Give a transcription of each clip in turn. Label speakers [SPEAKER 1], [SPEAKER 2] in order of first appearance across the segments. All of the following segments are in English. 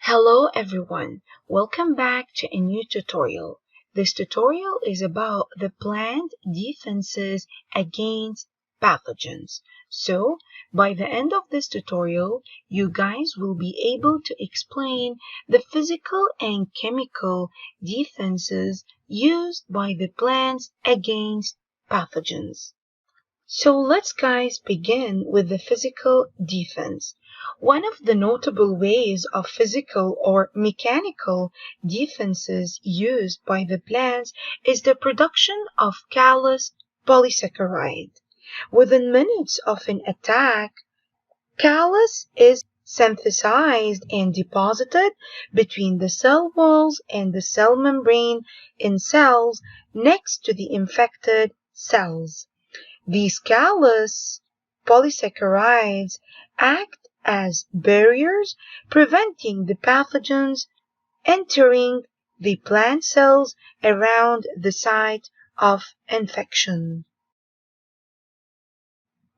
[SPEAKER 1] Hello everyone, welcome back to a new tutorial. This tutorial is about the plant defenses against pathogens. So, by the end of this tutorial, you guys will be able to explain the physical and chemical defenses used by the plants against pathogens. So let's guys begin with the physical defense. One of the notable ways of physical or mechanical defenses used by the plants is the production of callus polysaccharide. Within minutes of an attack, callus is synthesized and deposited between the cell walls and the cell membrane in cells next to the infected cells. These callus polysaccharides act as barriers, preventing the pathogens entering the plant cells around the site of infection.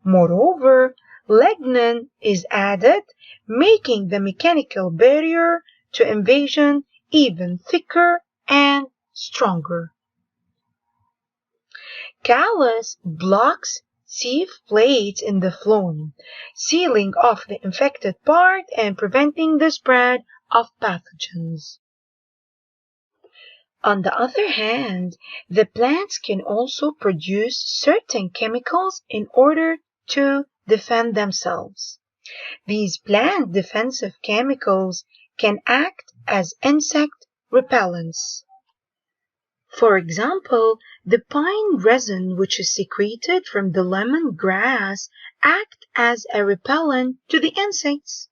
[SPEAKER 1] Moreover, lignin is added, making the mechanical barrier to invasion even thicker and stronger. Callus blocks sieve plates in the phloem, sealing off the infected part and preventing the spread of pathogens. On the other hand, the plants can also produce certain chemicals in order to defend themselves. These plant defensive chemicals can act as insect repellents. For example, the pine resin, which is secreted from the lemongrass, acts as a repellent to the insects.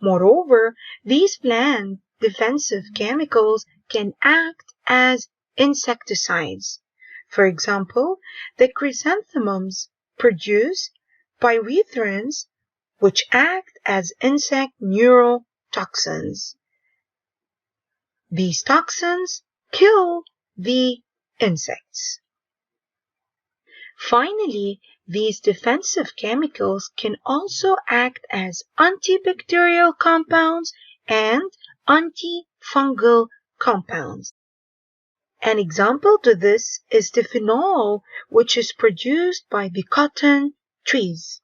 [SPEAKER 1] Moreover, these plant defensive chemicals can act as insecticides. For example, the chrysanthemums produce pyrethrins, which act as insect neurotoxins. These toxins kill the insects. Finally, these defensive chemicals can also act as antibacterial compounds and antifungal compounds. An example to this is the phenol, which is produced by the cotton trees.